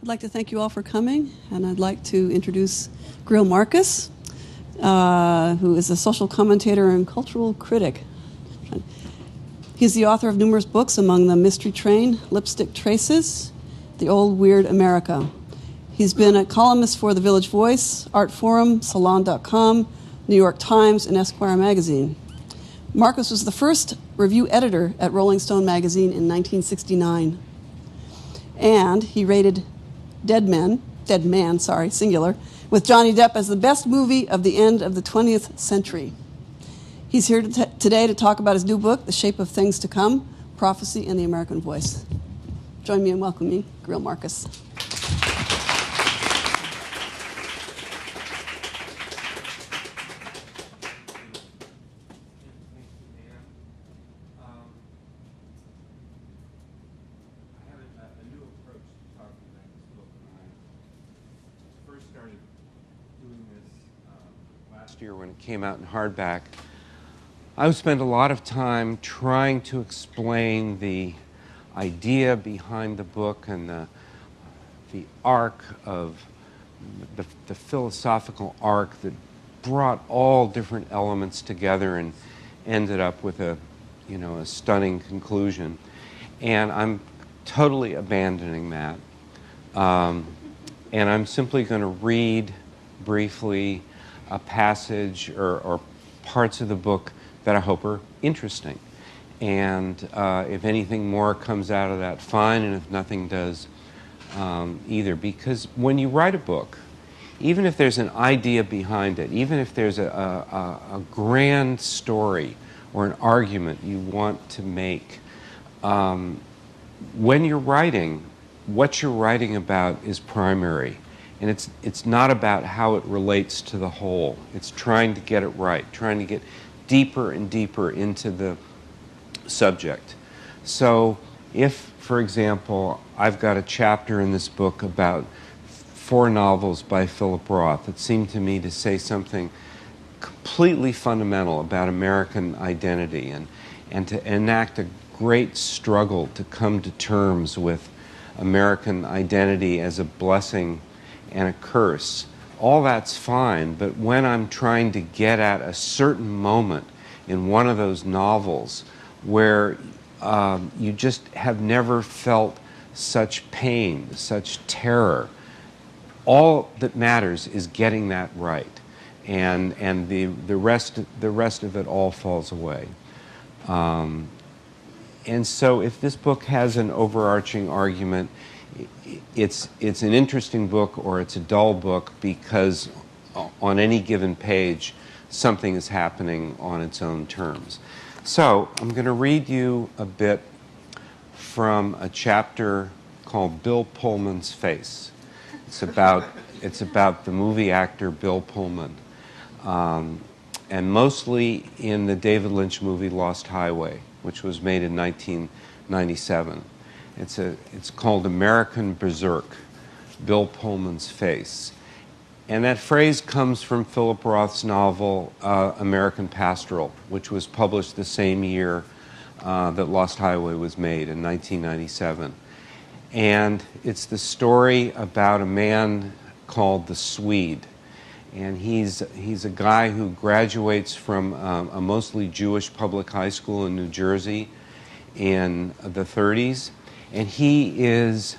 I'd like to thank you all for coming, and I'd like to introduce Greil Marcus, who is a social commentator and cultural critic. He's the author of numerous books, among them Mystery Train, Lipstick Traces, The Old Weird America. He's been a columnist for The Village Voice, Artforum, Salon.com, New York Times, and Esquire magazine. Marcus was the first review editor at Rolling Stone magazine in 1969. And he rated Dead Man, singular, with Johnny Depp as the best movie of the end of the 20th century. He's here today to talk about his new book, The Shape of Things to Come, Prophecy and the American Voice. Join me in welcoming Greil Marcus. Year when it came out in hardback, I spent a lot of time trying to explain the idea behind the book and the arc of the philosophical arc that brought all different elements together and ended up with a stunning conclusion. And I'm totally abandoning that, and I'm simply going to read briefly a passage or parts of the book that I hope are interesting. And if anything more comes out of that, fine, and if nothing does, either. Because when you write a book, even if there's an idea behind it, even if there's a grand story or an argument you want to make, when you're writing, what you're writing about is primary. And it's not about how it relates to the whole. It's trying to get it right, trying to get deeper and deeper into the subject. So if, for example, I've got a chapter in this book about 4 novels by Philip Roth that seemed to me to say something completely fundamental about American identity and to enact a great struggle to come to terms with American identity as a blessing and a curse, all that's fine, but when I'm trying to get at a certain moment in one of those novels where you just have never felt such pain, such terror, all that matters is getting that right, and the rest of it all falls away. And so if this book has an overarching argument, it's an interesting book or it's a dull book because on any given page something is happening on its own terms. So I'm going to read you a bit from a chapter called Bill Pullman's Face. It's about the movie actor Bill Pullman, and mostly in the David Lynch movie Lost Highway, which was made in 1997. It's called American Berserk, Bill Pullman's Face. And that phrase comes from Philip Roth's novel, American Pastoral, which was published the same year that Lost Highway was made in 1997. And it's the story about a man called the Swede. And he's a guy who graduates from a mostly Jewish public high school in New Jersey in the 30s. And he is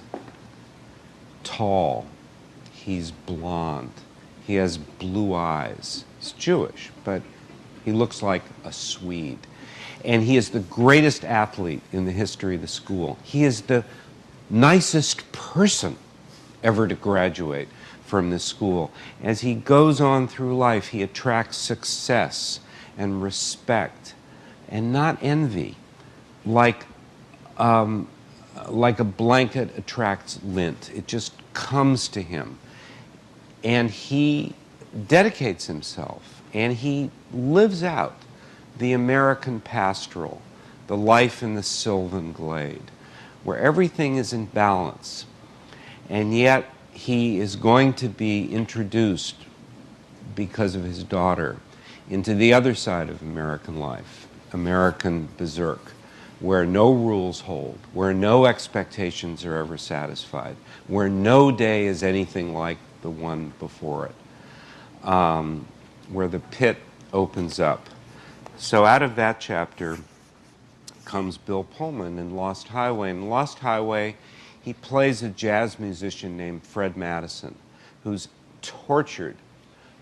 tall, he's blonde, he has blue eyes. He's Jewish, but he looks like a Swede. And he is the greatest athlete in the history of the school. He is the nicest person ever to graduate from this school. As he goes on through life, he attracts success and respect and not envy, like a blanket attracts lint. It just comes to him. And he dedicates himself, and he lives out the American pastoral, the life in the sylvan glade, where everything is in balance. And yet he is going to be introduced, because of his daughter, into the other side of American life, American berserk, where no rules hold, where no expectations are ever satisfied, where no day is anything like the one before it, where the pit opens up. So out of that chapter comes Bill Pullman in Lost Highway. In Lost Highway, he plays a jazz musician named Fred Madison, who's tortured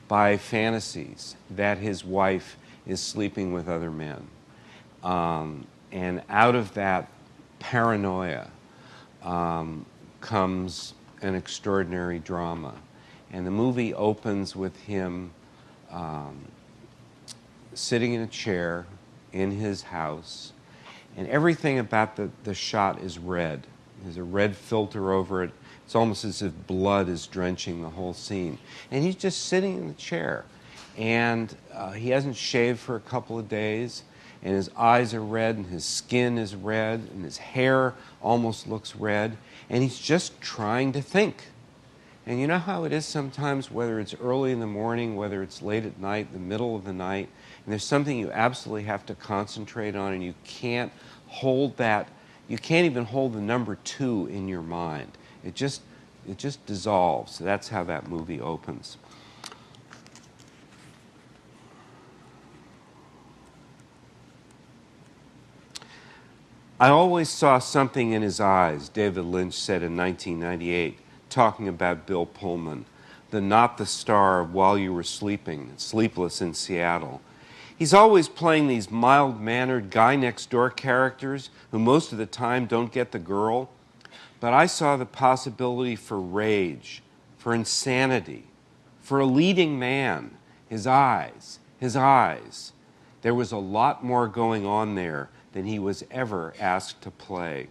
by fantasies that his wife is sleeping with other men. And out of that paranoia comes an extraordinary drama. And the movie opens with him sitting in a chair in his house, and everything about the shot is red. There's a red filter over it. It's almost as if blood is drenching the whole scene. And he's just sitting in the chair. And he hasn't shaved for a couple of days, and his eyes are red, and his skin is red, and his hair almost looks red, and he's just trying to think. And you know how it is sometimes, whether it's early in the morning, whether it's late at night, the middle of the night, and there's something you absolutely have to concentrate on, and you can't hold that, you can't even hold the number 2 in your mind. It just dissolves. That's how that movie opens. I always saw something in his eyes, David Lynch said in 1998, talking about Bill Pullman, the not the star of While You Were Sleeping, Sleepless in Seattle. He's always playing these mild-mannered guy-next-door characters who most of the time don't get the girl. But I saw the possibility for rage, for insanity, for a leading man, his eyes, his eyes. There was a lot more going on there than he was ever asked to play.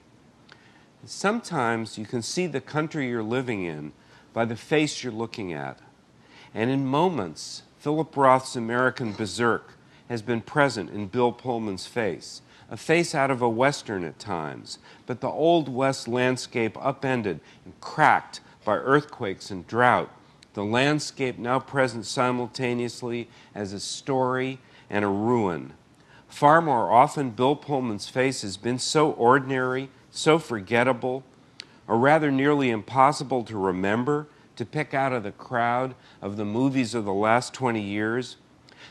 Sometimes you can see the country you're living in by the face you're looking at. And in moments, Philip Roth's American Berserk has been present in Bill Pullman's face, a face out of a Western at times, but the Old West landscape upended and cracked by earthquakes and drought, the landscape now present simultaneously as a story and a ruin. Far more often, Bill Pullman's face has been so ordinary, so forgettable, or rather nearly impossible to remember, to pick out of the crowd of the movies of the last 20 years,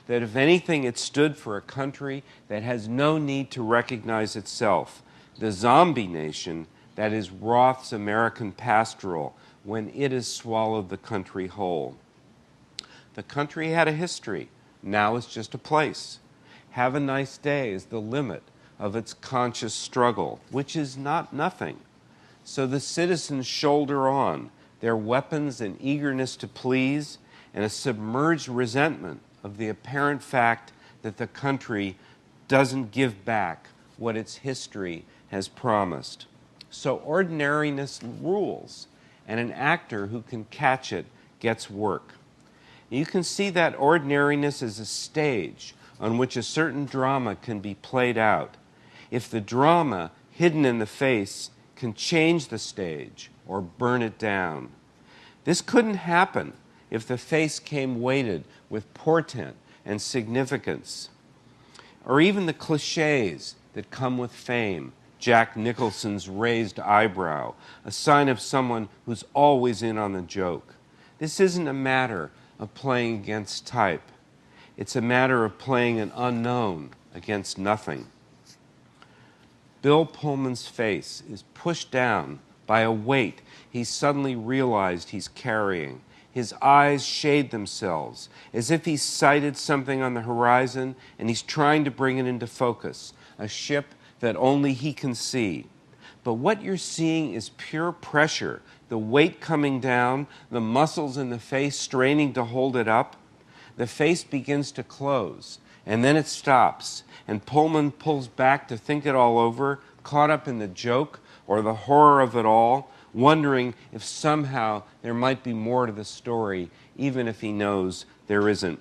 that if anything, it stood for a country that has no need to recognize itself, the zombie nation that is Roth's American Pastoral, when it has swallowed the country whole. The country had a history. Now it's just a place. Have a nice day is the limit of its conscious struggle, which is not nothing. So the citizens shoulder on, their weapons and eagerness to please, and a submerged resentment of the apparent fact that the country doesn't give back what its history has promised. So ordinariness rules, and an actor who can catch it gets work. You can see that ordinariness as a stage on which a certain drama can be played out. If the drama, hidden in the face, can change the stage or burn it down. This couldn't happen if the face came weighted with portent and significance, or even the cliches that come with fame. Jack Nicholson's raised eyebrow, a sign of someone who's always in on the joke. This isn't a matter of playing against type. It's a matter of playing an unknown against nothing. Bill Pullman's face is pushed down by a weight he suddenly realized he's carrying. His eyes shade themselves as if he's sighted something on the horizon and he's trying to bring it into focus, a ship that only he can see. But what you're seeing is pure pressure, the weight coming down, the muscles in the face straining to hold it up. The face begins to close, and then it stops, and Pullman pulls back to think it all over, caught up in the joke or the horror of it all, wondering if somehow there might be more to the story, even if he knows there isn't.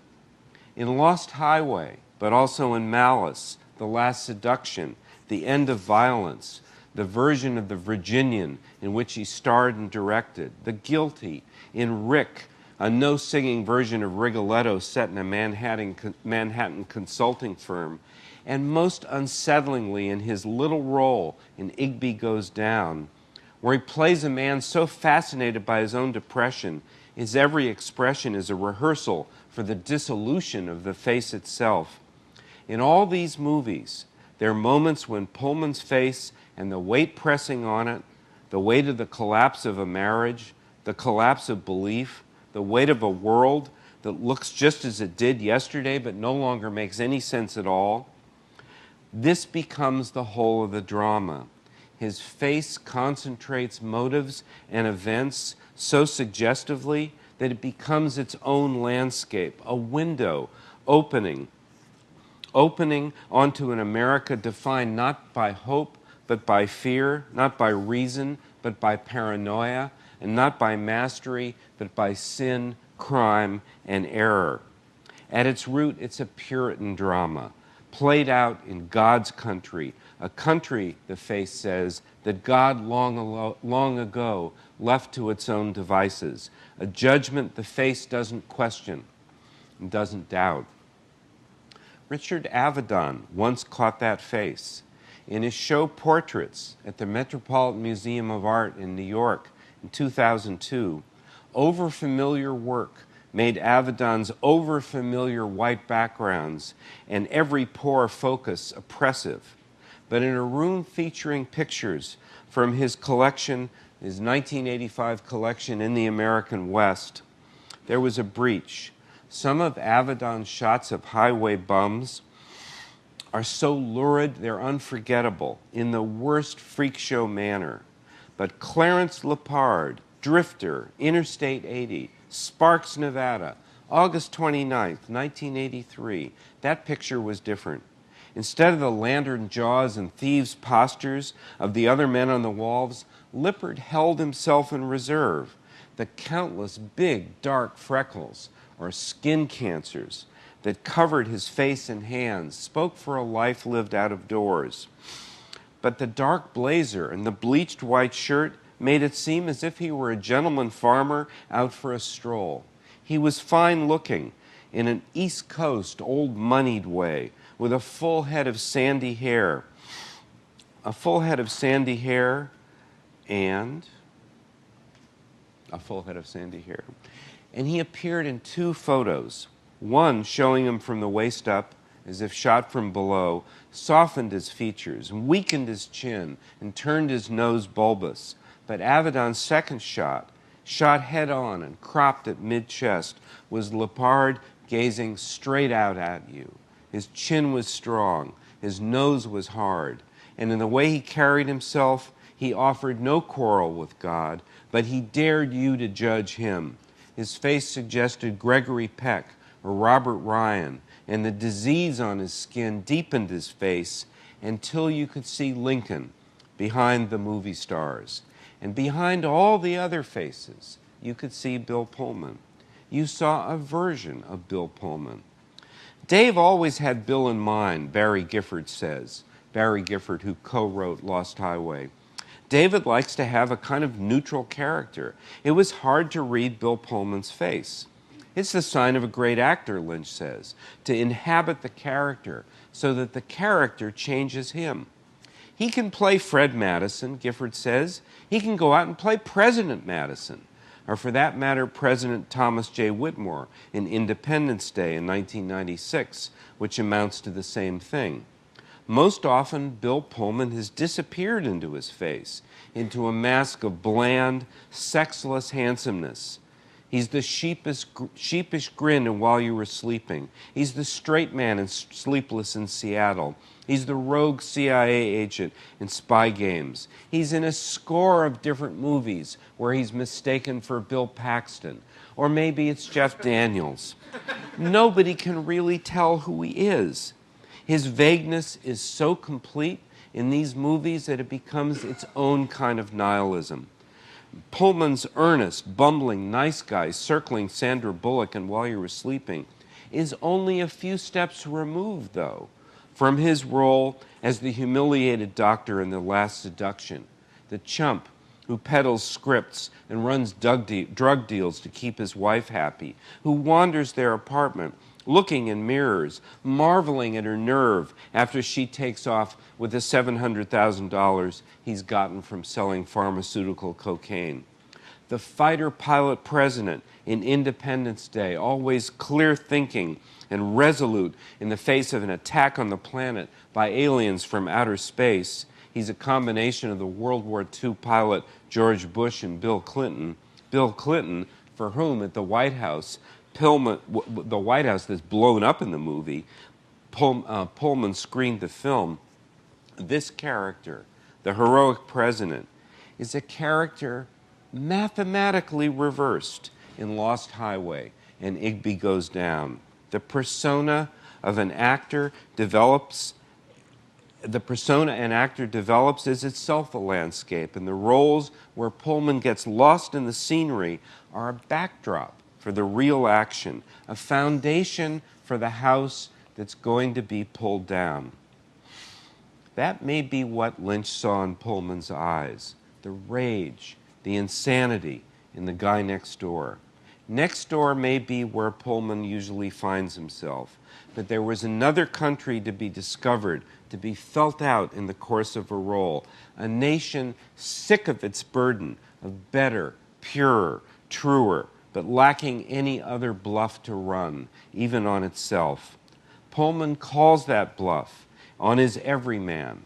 In Lost Highway, but also in Malice, The Last Seduction, The End of Violence, the version of The Virginian in which he starred and directed, The Guilty, in Rick, a no-singing version of Rigoletto set in a Manhattan consulting firm, and most unsettlingly in his little role in Igby Goes Down, where he plays a man so fascinated by his own depression, his every expression is a rehearsal for the dissolution of the face itself. In all these movies, there are moments when Pullman's face and the weight pressing on it, the weight of the collapse of a marriage, the collapse of belief, the weight of a world that looks just as it did yesterday but no longer makes any sense at all, this becomes the whole of the drama. His face concentrates motives and events so suggestively that it becomes its own landscape, a window opening onto an America defined not by hope but by fear, not by reason but by paranoia, and not by mastery but by sin, crime, and error. At its root, it's a Puritan drama, played out in God's country, a country, the face says, that God long ago left to its own devices, a judgment the face doesn't question and doesn't doubt. Richard Avedon once caught that face. In his show Portraits at the Metropolitan Museum of Art in New York in 2002, overfamiliar work made Avedon's overfamiliar white backgrounds and every pore focus oppressive. But in a room featuring pictures from his collection, his 1985 collection in the American West, there was a breach. Some of Avedon's shots of highway bums are so lurid they're unforgettable in the worst freak show manner. But Clarence Lepard, Drifter, Interstate 80, Sparks, Nevada, August 29th, 1983, that picture was different. Instead of the lantern jaws and thieves' postures of the other men on the walls, Lepard held himself in reserve. The countless big, dark freckles or skin cancers that covered his face and hands spoke for a life lived out of doors. But the dark blazer and the bleached white shirt made it seem as if he were a gentleman farmer out for a stroll. He was fine-looking in an East Coast, old-moneyed way, with a full head of sandy hair. And a full head of sandy hair. And he appeared in two photos. One showing him from the waist up, as if shot from below, softened his features, and weakened his chin, and turned his nose bulbous. But Avedon's second shot head-on and cropped at mid-chest, was Lepard gazing straight out at you. His chin was strong, his nose was hard, and in the way he carried himself, he offered no quarrel with God, but he dared you to judge him. His face suggested Gregory Peck or Robert Ryan, and the disease on his skin deepened his face until you could see Lincoln behind the movie stars. And behind all the other faces, you could see Bill Pullman. You saw a version of Bill Pullman. Dave always had Bill in mind, Barry Gifford says. Barry Gifford, who co-wrote Lost Highway. David likes to have a kind of neutral character. It was hard to read Bill Pullman's face. It's the sign of a great actor, Lynch says, to inhabit the character so that the character changes him. He can play Fred Madison, Gifford says. He can go out and play President Madison, or for that matter, President Thomas J. Whitmore in Independence Day in 1996, which amounts to the same thing. Most often, Bill Pullman has disappeared into his face, into a mask of bland, sexless handsomeness. He's the sheepish grin in While You Were Sleeping. He's the straight man in Sleepless in Seattle. He's the rogue CIA agent in Spy Games. He's in a score of different movies where he's mistaken for Bill Paxton. Or maybe it's Jeff Daniels. Nobody can really tell who he is. His vagueness is so complete in these movies that it becomes its own kind of nihilism. Pullman's earnest, bumbling, nice guy circling Sandra Bullock and While You Were Sleeping is only a few steps removed, though, from his role as the humiliated doctor in The Last Seduction, the chump who peddles scripts and runs drug deals to keep his wife happy, who wanders their apartment looking in mirrors, marveling at her nerve after she takes off with the $700,000 he's gotten from selling pharmaceutical cocaine. The fighter pilot president in Independence Day, always clear thinking and resolute in the face of an attack on the planet by aliens from outer space. He's a combination of the World War II pilot George Bush and Bill Clinton. Bill Clinton, for whom at the White House, the White House that's blown up in the movie, Pullman screened the film. This character, the heroic president, is a character mathematically reversed in Lost Highway and Igby Goes Down. The persona an actor develops is itself a landscape, and the roles where Pullman gets lost in the scenery are a backdrop for the real action, a foundation for the house that's going to be pulled down. That may be what Lynch saw in Pullman's eyes, the rage, the insanity in the guy next door. Next door may be where Pullman usually finds himself, but there was another country to be discovered, to be felt out in the course of a role, a nation sick of its burden of better, purer, truer, but lacking any other bluff to run, even on itself. Pullman calls that bluff on his everyman,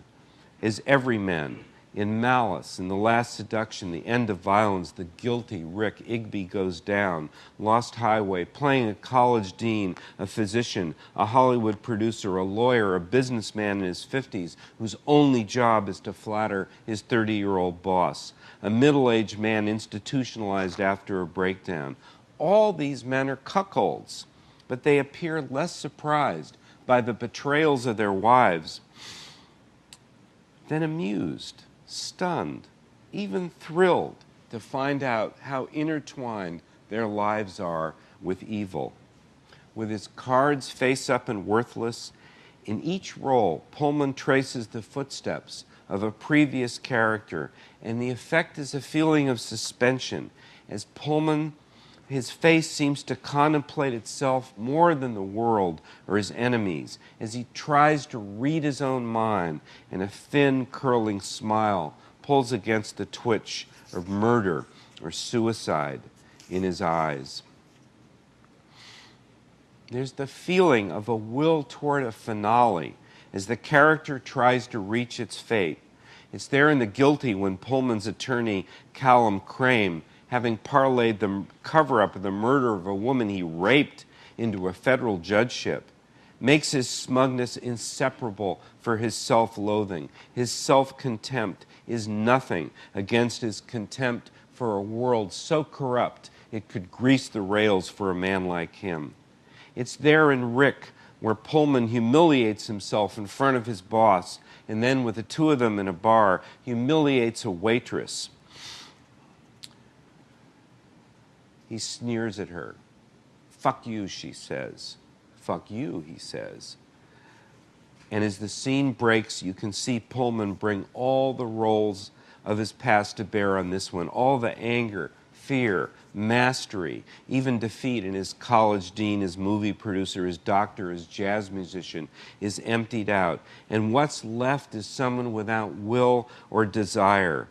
in Malice, in The Last Seduction, The End of Violence, the guilty Rick Igby Goes Down, Lost Highway, playing a college dean, a physician, a Hollywood producer, a lawyer, a businessman in his 50s whose only job is to flatter his 30-year-old boss, a middle-aged man institutionalized after a breakdown. All these men are cuckolds, but they appear less surprised by the betrayals of their wives than amused, stunned, even thrilled to find out how intertwined their lives are with evil. With his cards face up and worthless, in each role, Pullman traces the footsteps of a previous character, and the effect is a feeling of suspension, as Pullman, his face seems to contemplate itself more than the world or his enemies, as he tries to read his own mind, and a thin, curling smile pulls against the twitch of murder or suicide in his eyes. There's the feeling of a will toward a finale as the character tries to reach its fate. It's there in The Guilty when Pullman's attorney, Callum Crane, having parlayed the cover-up of the murder of a woman he raped into a federal judgeship, makes his smugness inseparable for his self-loathing. His self-contempt is nothing against his contempt for a world so corrupt it could grease the rails for a man like him. It's there in Rick where Pullman humiliates himself in front of his boss, and then with the two of them in a bar, humiliates a waitress. He sneers at her. "Fuck you," she says. "Fuck you," he says. And as the scene breaks, you can see Pullman bring all the roles of his past to bear on this one. All the anger, fear, mastery, even defeat in his college dean, his movie producer, his doctor, his jazz musician is emptied out. And what's left is someone without will or desire.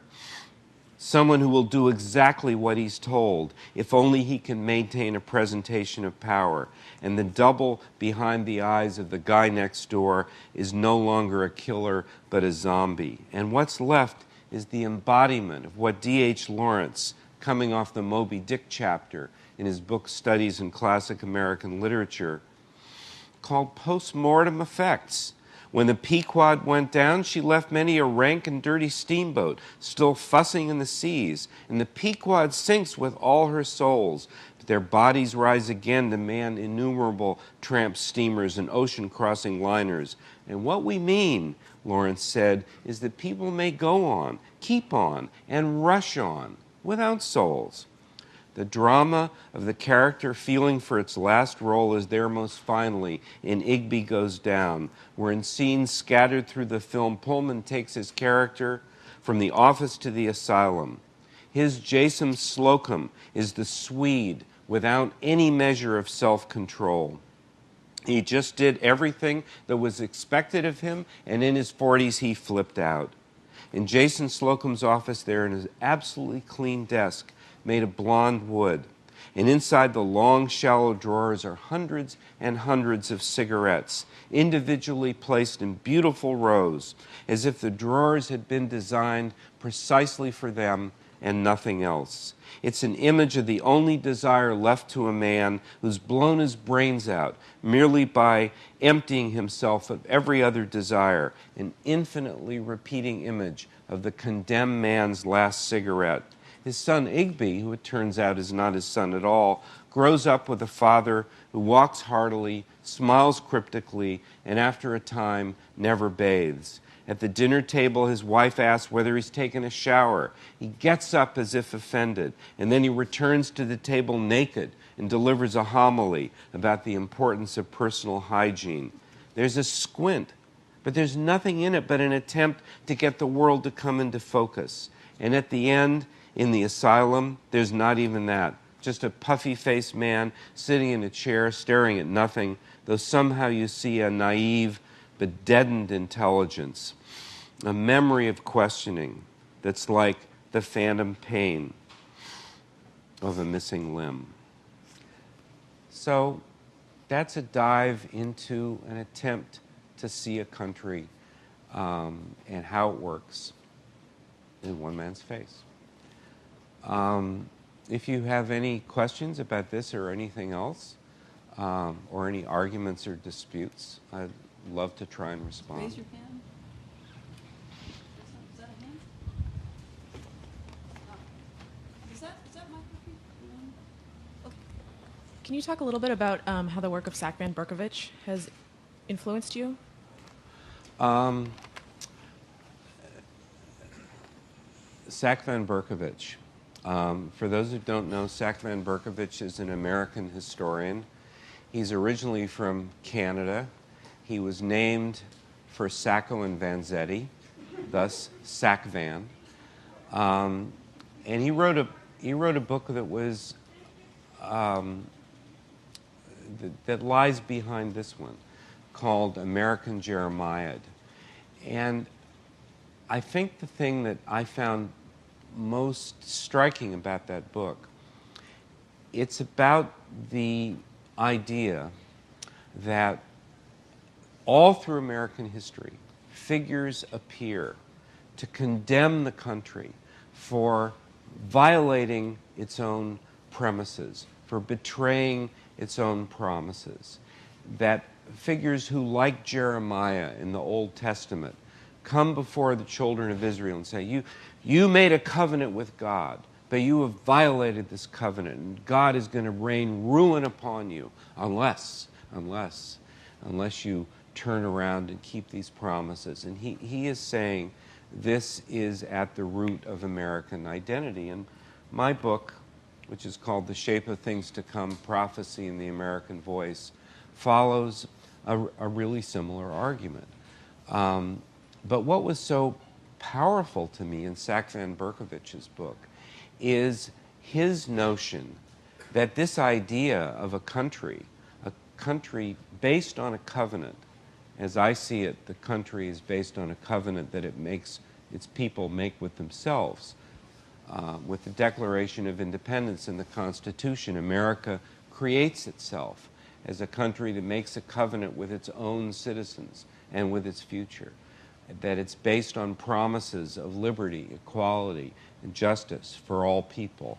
Someone who will do exactly what he's told, if only he can maintain a presentation of power. And the double behind the eyes of the guy next door is no longer a killer, but a zombie. And what's left is the embodiment of what D.H. Lawrence, coming off the Moby Dick chapter in his book Studies in Classic American Literature, called post-mortem effects. When the Pequod went down, she left many a rank and dirty steamboat still fussing in the seas, and the Pequod sinks with all her souls, but their bodies rise again to man innumerable tramp steamers and ocean-crossing liners. And what we mean, Lawrence said, is that people may go on, keep on, and rush on without souls. The drama of the character feeling for its last role is there most finally in Igby Goes Down, where in scenes scattered through the film, Pullman takes his character from the office to the asylum. His Jason Slocum is the Swede without any measure of self-control. He just did everything that was expected of him, and in his 40s he flipped out. In Jason Slocum's office there, in his absolutely clean desk made of blonde wood, and inside the long, shallow drawers are hundreds and hundreds of cigarettes, individually placed in beautiful rows, as if the drawers had been designed precisely for them and nothing else. It's an image of the only desire left to a man who's blown his brains out merely by emptying himself of every other desire, an infinitely repeating image of the condemned man's last cigarette. His son Igby, who it turns out is not his son at all, grows up with a father who walks heartily, smiles cryptically, and after a time never bathes. At the dinner table, his wife asks whether he's taken a shower. He gets up as if offended, and then he returns to the table naked and delivers a homily about the importance of personal hygiene. There's a squint, but there's nothing in it but an attempt to get the world to come into focus. And at the end, in the asylum, there's not even that. Just a puffy-faced man sitting in a chair staring at nothing, though somehow you see a naive but deadened intelligence, a memory of questioning that's like the phantom pain of a missing limb. So that's a dive into an attempt to see a country and how it works in one man's face. If you have any questions about this or anything else, or any arguments or disputes, I'd love to try and respond. Raise your hand. Is that a hand? Is that microphone? Okay. Can you talk a little bit about how the work of Sack Van Berkovich has influenced you? Sack Van Berkovich. For those who don't know, Sack Van Berkovich is an American historian. He's originally from Canada. He was named for Sacco and Vanzetti, thus Sack Van. And he wrote a book that was that lies behind this one, called American Jeremiad. And I think the thing that I found most striking about that book, it's about the idea that all through American history, figures appear to condemn the country for violating its own premises, for betraying its own promises. That figures who, like Jeremiah in the Old Testament, come before the children of Israel and say, you made a covenant with God, but you have violated this covenant, and God is going to rain ruin upon you unless you turn around and keep these promises. And he is saying this is at the root of American identity. And my book, which is called The Shape of Things to Come, Prophecy in the American Voice, follows a really similar argument. But what was so powerful to me in Sack Van Berkovich's book is his notion that this idea of a country based on a covenant, as I see it, the country is based on a covenant that it makes its people make with themselves. With the Declaration of Independence and the Constitution, America creates itself as a country that makes a covenant with its own citizens and with its future. That it's based on promises of liberty, equality, and justice for all people.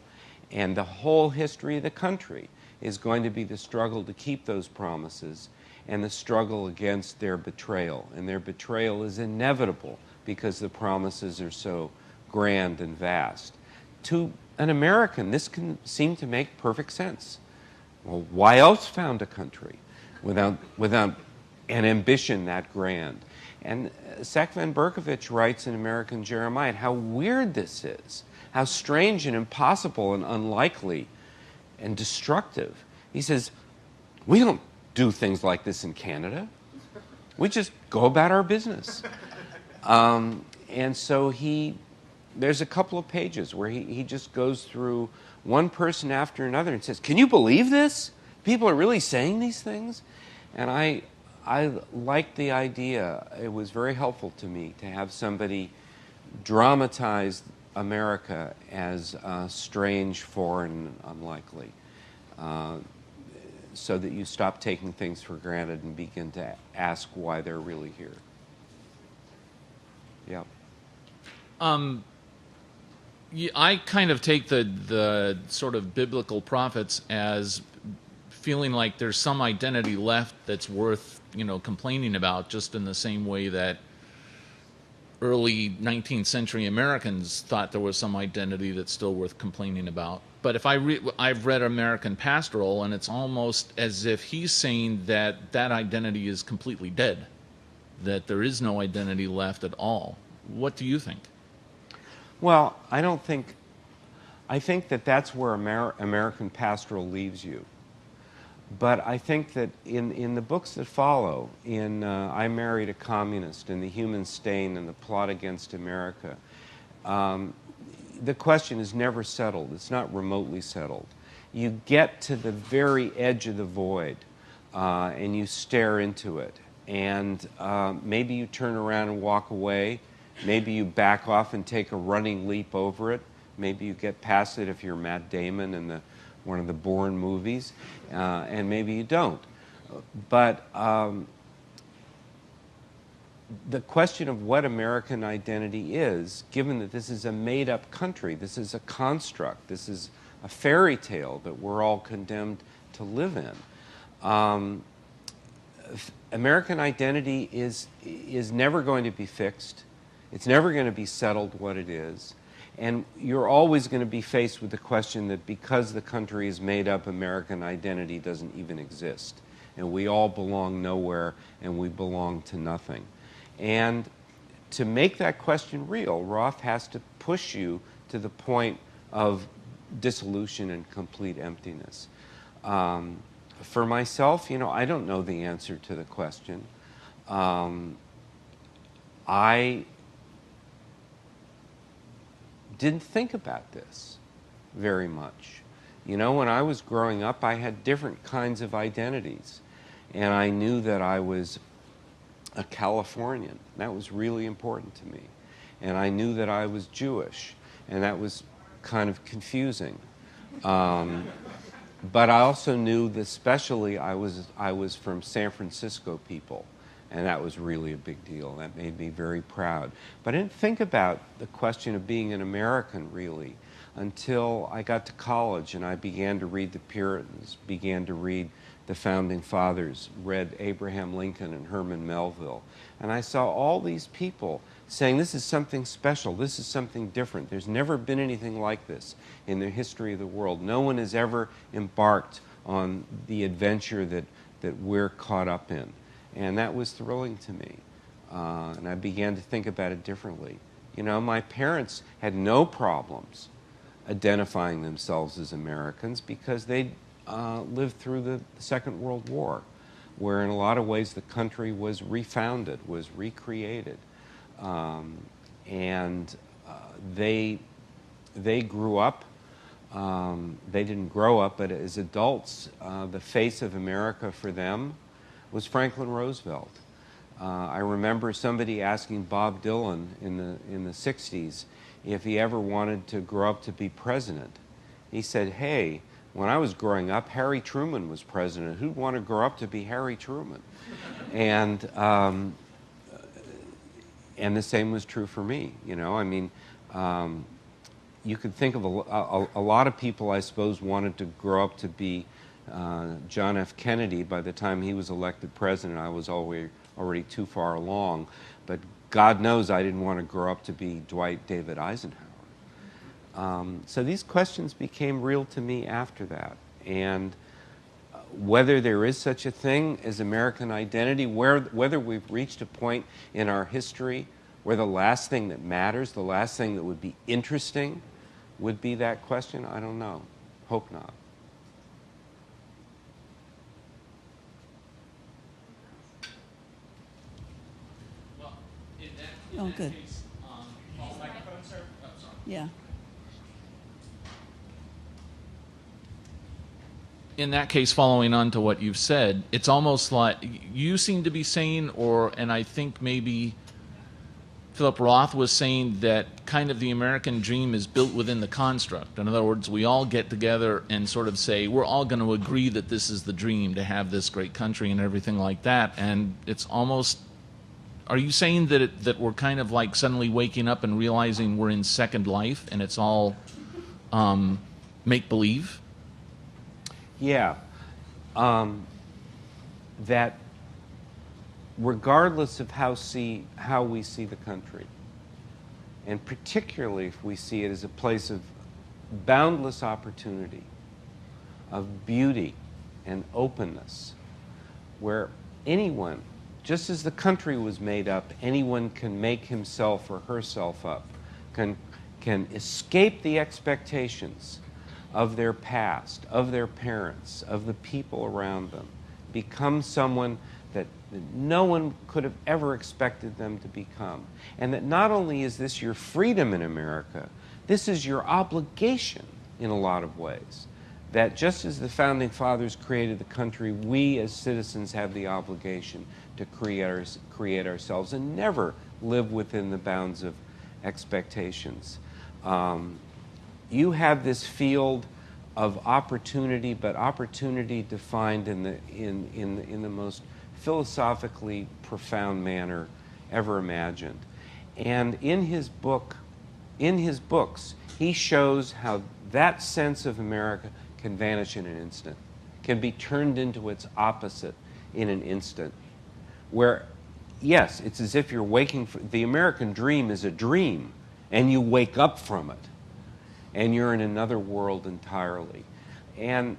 And the whole history of the country is going to be the struggle to keep those promises and the struggle against their betrayal. And their betrayal is inevitable because the promises are so grand and vast. To an American, this can seem to make perfect sense. Well, why else found a country without an ambition that grand? And Sack Van Berkovich writes in American Jeremiad how weird this is, how strange and impossible and unlikely and destructive. He says, we don't do things like this in Canada. We just go about our business. And so there's a couple of pages where he just goes through one person after another and says, can you believe this? People are really saying these things? And I liked the idea. It was very helpful to me to have somebody dramatize America as strange, foreign, and unlikely, so that you stop taking things for granted and begin to ask why they're really here. Yeah. I kind of take the sort of biblical prophets as feeling like there's some identity left that's worth, complaining about, just in the same way that early 19th century Americans thought there was some identity that's still worth complaining about. But if I've read American Pastoral, and it's almost as if he's saying that that identity is completely dead, that there is no identity left at all. What do you think? Well, I think that that's where American Pastoral leaves you. But I think that in the books that follow, in I Married a Communist, and The Human Stain, and The Plot Against America, the question is never settled. It's not remotely settled. You get to the very edge of the void, and you stare into it. And maybe you turn around and walk away. Maybe you back off and take a running leap over it. Maybe you get past it if you're Matt Damon in one of the Bourne movies, and maybe you don't. But the question of what American identity is, given that this is a made-up country, this is a construct, this is a fairy tale that we're all condemned to live in, American identity is never going to be fixed. It's never going to be settled what it is. And you're always going to be faced with the question that because the country is made up, American identity doesn't even exist. And we all belong nowhere, and we belong to nothing. And to make that question real, Roth has to push you to the point of dissolution and complete emptiness. For myself, I don't know the answer to the question. I didn't think about this very much. When I was growing up, I had different kinds of identities. And I knew that I was a Californian. That was really important to me. And I knew that I was Jewish. And that was kind of confusing. But I also knew that especially I was from San Francisco people. And that was really a big deal. That made me very proud. But I didn't think about the question of being an American, really, until I got to college and I began to read the Puritans, began to read the Founding Fathers, read Abraham Lincoln and Herman Melville. And I saw all these people saying, this is something special, this is something different. There's never been anything like this in the history of the world. No one has ever embarked on the adventure that we're caught up in. And that was thrilling to me. And I began to think about it differently. My parents had no problems identifying themselves as Americans because they lived through the Second World War, where in a lot of ways the country was refounded, was recreated. And they grew up. They didn't grow up, but as adults, the face of America for them was Franklin Roosevelt. I remember somebody asking Bob Dylan in the 60s if he ever wanted to grow up to be president. He said, hey, when I was growing up, Harry Truman was president. Who'd want to grow up to be Harry Truman? And the same was true for me. You could think of a lot of people, I suppose, wanted to grow up to be John F. Kennedy. By the time he was elected president, I was already too far along. But God knows I didn't want to grow up to be Dwight David Eisenhower. So these questions became real to me after that. And whether there is such a thing as American identity, whether we've reached a point in our history where the last thing that matters, the last thing that would be interesting, would be that question, I don't know. Hope not. Oh, good. Yeah. in that case, following on to what you've said, it's almost like you seem to be saying, and I think maybe Philip Roth was saying that kind of the American dream is built within the construct. In other words, we all get together and sort of say, we're all going to agree that this is the dream, to have this great country and everything like that. And it's almost, are you saying that we're kind of like suddenly waking up and realizing we're in Second Life and it's all make-believe? Yeah. That regardless of how we see the country, and particularly if we see it as a place of boundless opportunity, of beauty and openness, where anyone, just as the country was made up, anyone can make himself or herself up, can escape the expectations of their past, of their parents, of the people around them, become someone that no one could have ever expected them to become. And that not only is this your freedom in America, this is your obligation in a lot of ways. That just as the Founding Fathers created the country, we as citizens have the obligation to create ourselves and never live within the bounds of expectations. You have this field of opportunity, but opportunity defined in the most philosophically profound manner ever imagined. And in his books, he shows how that sense of America can vanish in an instant, can be turned into its opposite in an instant. Where, yes, it's as if you're waking from, the American dream is a dream, and you wake up from it, and you're in another world entirely. And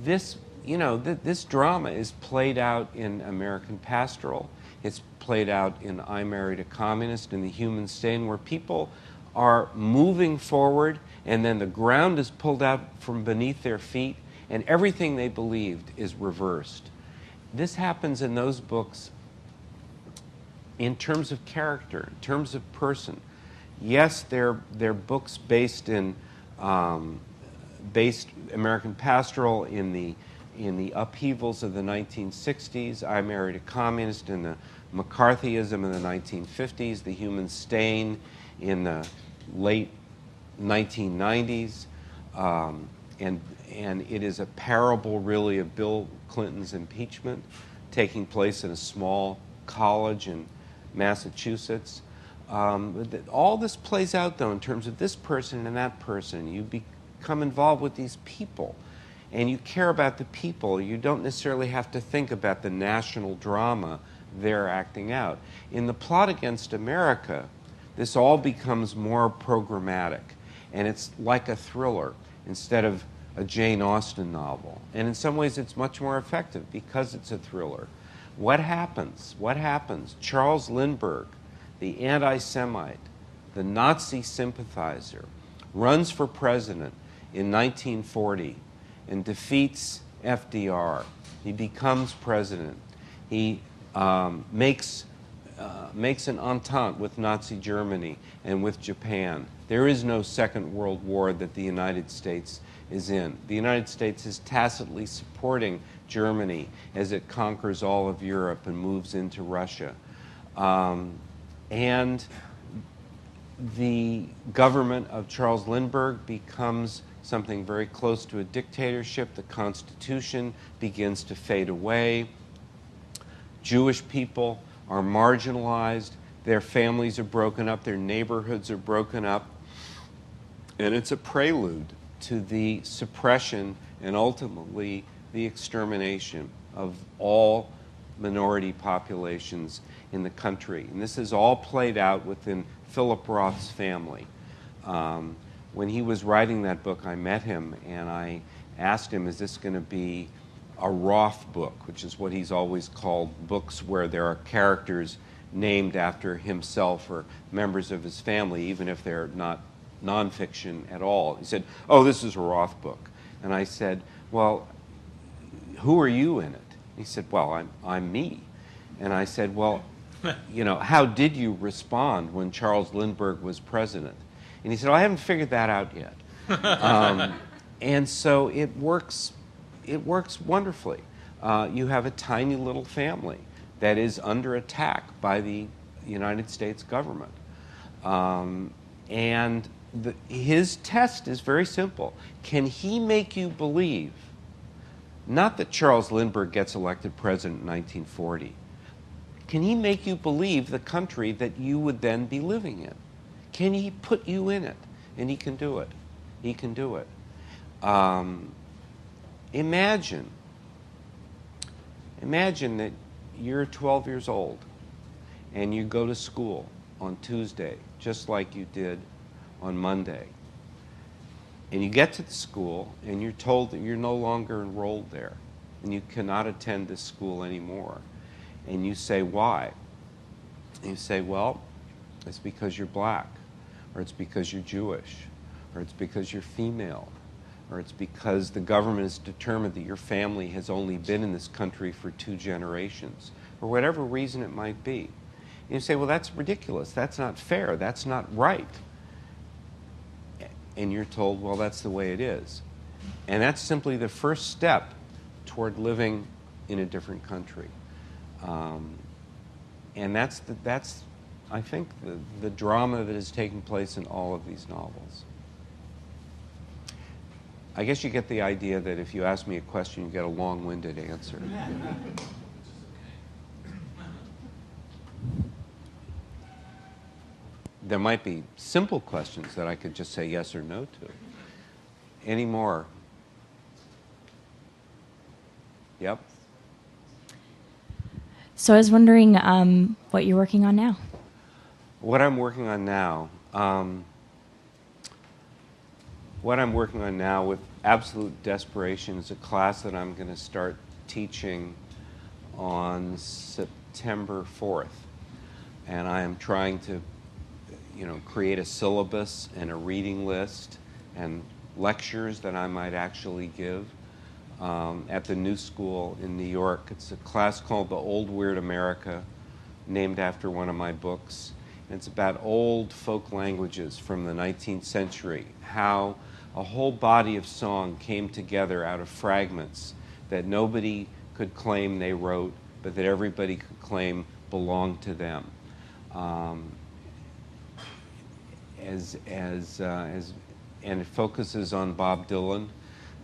this, this drama is played out in American Pastoral. It's played out in I Married a Communist, in The Human Stain, where people are moving forward and then the ground is pulled out from beneath their feet and everything they believed is reversed. This happens in those books in terms of character, in terms of person. Yes, they're books based in American Pastoral in the upheavals of the 1960s. I Married a Communist in the McCarthyism of the 1950s. The Human Stain in the late 1990s. And it is a parable, really, of Bill Clinton's impeachment taking place in a small college in Massachusetts. All this plays out, though, in terms of this person and that person. You become involved with these people, and you care about the people. You don't necessarily have to think about the national drama they're acting out. In The Plot Against America, this all becomes more programmatic, and it's like a thriller instead of a Jane Austen novel. And in some ways, it's much more effective because it's a thriller. What happens? What happens? Charles Lindbergh, the anti-Semite, the Nazi sympathizer, runs for president in 1940 and defeats FDR. He becomes president. He makes an entente with Nazi Germany and with Japan. There is no Second World War that the United States is in. The United States is tacitly supporting Germany as it conquers all of Europe and moves into Russia. And the government of Charles Lindbergh becomes something very close to a dictatorship. The Constitution begins to fade away. Jewish people are marginalized. Their families are broken up. Their neighborhoods are broken up. And it's a prelude to the suppression and ultimately the extermination of all minority populations in the country. And this is all played out within Philip Roth's family. When he was writing that book, I met him and I asked him, is this going to be a Roth book, which is what he's always called books where there are characters named after himself or members of his family, even if they're not nonfiction at all. He said, oh, this is a Roth book. And I said, well, who are you in it? He said, well, I'm me. And I said, well, how did you respond when Charles Lindbergh was president? And he said, I haven't figured that out yet. And so it works it works wonderfully. You have a tiny little family that is under attack by the United States government. And his test is very simple. Can he make you believe, not that Charles Lindbergh gets elected president in 1940, can he make you believe the country that you would then be living in? Can he put you in it? And he can do it. He can do it. Imagine that you're 12 years old and you go to school on Tuesday, just like you did on Monday. And you get to the school and you're told that you're no longer enrolled there and you cannot attend this school anymore. And you say, why? And you say, well, it's because you're black, or it's because you're Jewish, or it's because you're female, or it's because the government has determined that your family has only been in this country for 2 generations, or whatever reason it might be. And you say, well, that's ridiculous. That's not fair. That's not right. And you're told, well, that's the way it is. And that's simply the first step toward living in a different country. And that's I think, the drama that is taking place in all of these novels. I guess you get the idea that if you ask me a question, you get a long-winded answer. There might be simple questions that I could just say yes or no to. Any more? Yep. So I was wondering what you're working on now. What I'm working on now, with absolute desperation is a class that I'm going to start teaching on September 4th. And I am trying to, create a syllabus and a reading list and lectures that I might actually give at the New School in New York. It's a class called The Old Weird America, named after one of my books. And it's about old folk languages from the 19th century, how a whole body of song came together out of fragments that nobody could claim they wrote, but that everybody could claim belonged to them. And it focuses on Bob Dylan,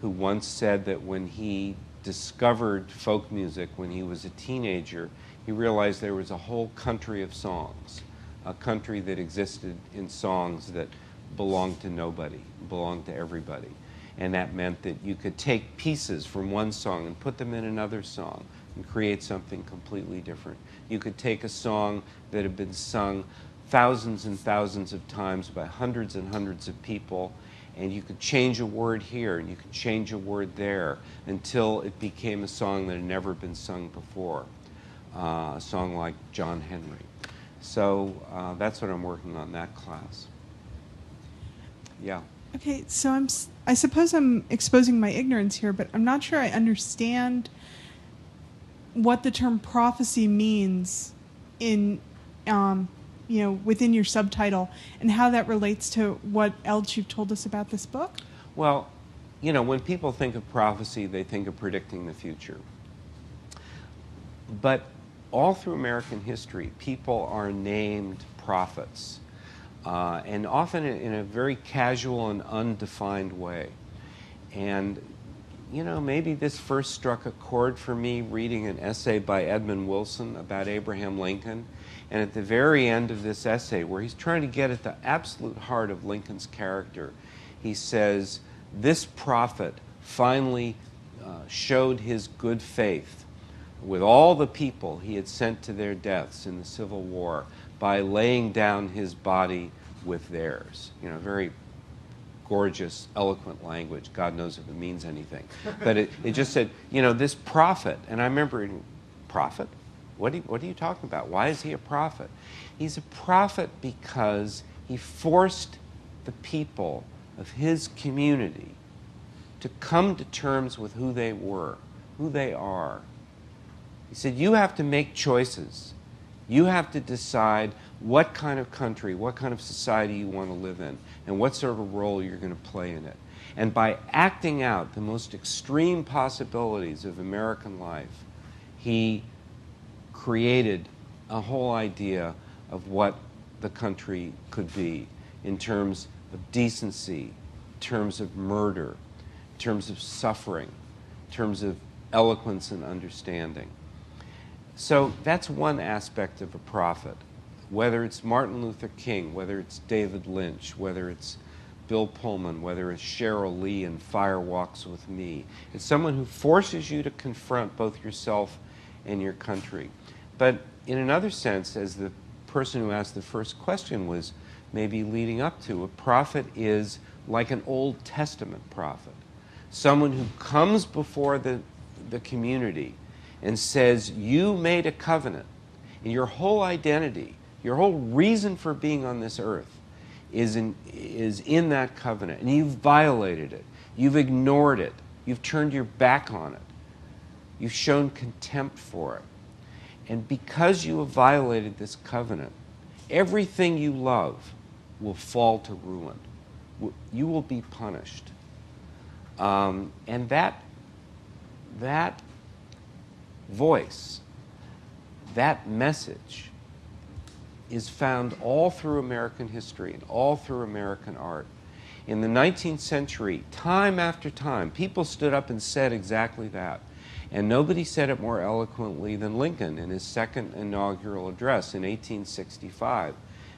who once said that when he discovered folk music when he was a teenager, he realized there was a whole country of songs, a country that existed in songs that belonged to nobody, belonged to everybody. And that meant that you could take pieces from one song and put them in another song and create something completely different. You could take a song that had been sung thousands and thousands of times by hundreds and hundreds of people, and you could change a word here and you could change a word there until it became a song that had never been sung before, a song like John Henry. So that's what I'm working on, that class. Yeah. Okay, so I suppose I'm exposing my ignorance here, but I'm not sure I understand what the term prophecy means in, within your subtitle, and how that relates to what else you've told us about this book. Well, when people think of prophecy, they think of predicting the future. But all through American history, people are named prophets. And often in a very casual and undefined way. And, maybe this first struck a chord for me reading an essay by Edmund Wilson about Abraham Lincoln. And at the very end of this essay, where he's trying to get at the absolute heart of Lincoln's character, he says, this prophet finally showed his good faith with all the people he had sent to their deaths in the Civil War by laying down his body with theirs. Very gorgeous, eloquent language. God knows if it means anything. But it just said, this prophet, and I remember, prophet? What are you talking about? Why is he a prophet? He's a prophet because he forced the people of his community to come to terms with who they were, who they are. He said, you have to make choices. You have to decide what kind of country, what kind of society you want to live in, and what sort of role you're going to play in it. And by acting out the most extreme possibilities of American life, he created a whole idea of what the country could be in terms of decency, in terms of murder, in terms of suffering, in terms of eloquence and understanding. So that's one aspect of a prophet. Whether it's Martin Luther King, whether it's David Lynch, whether it's Bill Pullman, whether it's Cheryl Lee in Fire Walks with Me. It's someone who forces you to confront both yourself and your country. But in another sense, as the person who asked the first question was maybe leading up to, a prophet is like an Old Testament prophet. Someone who comes before the community and says, you made a covenant, and your whole identity, your whole reason for being on this earth is in that covenant, and you've violated it. You've ignored it. You've turned your back on it. You've shown contempt for it. And because you have violated this covenant, everything you love will fall to ruin. You will be punished. And that voice, that message, is found all through American history and all through American art. In the 19th century, time after time, people stood up and said exactly that. And nobody said it more eloquently than Lincoln in his second inaugural address in 1865.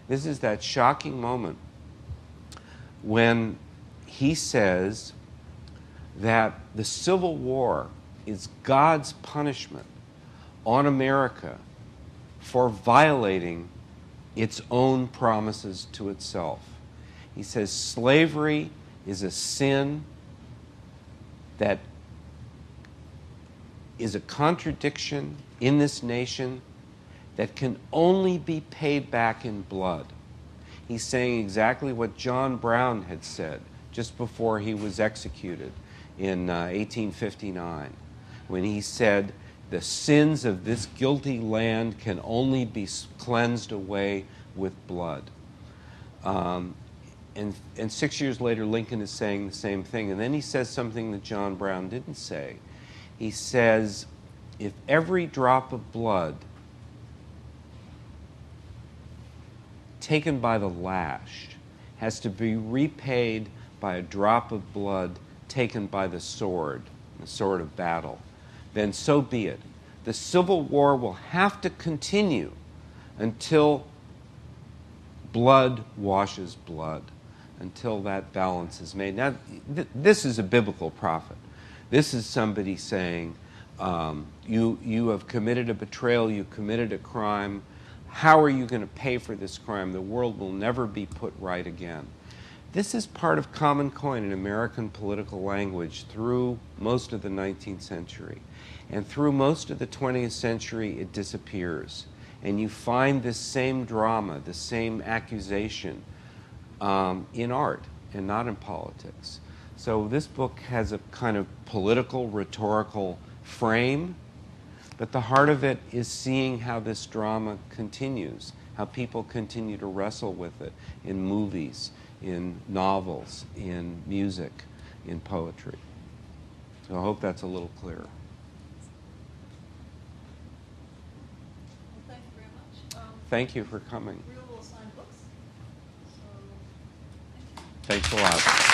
This is that shocking moment when he says that the Civil War is God's punishment on America for violating its own promises to itself. He says slavery is a sin that is a contradiction in this nation that can only be paid back in blood. He's saying exactly what John Brown had said just before he was executed in 1859, when he said, the sins of this guilty land can only be cleansed away with blood. And 6 years later, Lincoln is saying the same thing. And then he says something that John Brown didn't say. He says, if every drop of blood taken by the lash has to be repaid by a drop of blood taken by the sword of battle, then so be it. The Civil War will have to continue until blood washes blood, until that balance is made. Now, this is a biblical prophet. This is somebody saying, you have committed a betrayal, you committed a crime. How are you going to pay for this crime? The world will never be put right again. This is part of common coin in American political language through most of the 19th century. And through most of the 20th century, it disappears. And you find this same drama, the same accusation in art and not in politics. So this book has a kind of political, rhetorical frame, but the heart of it is seeing how this drama continues, how people continue to wrestle with it in movies, in novels, in music, in poetry. So I hope that's a little clearer. Well, thank you very much. Thank you for coming. Greil will sign books. So, Thanks a lot.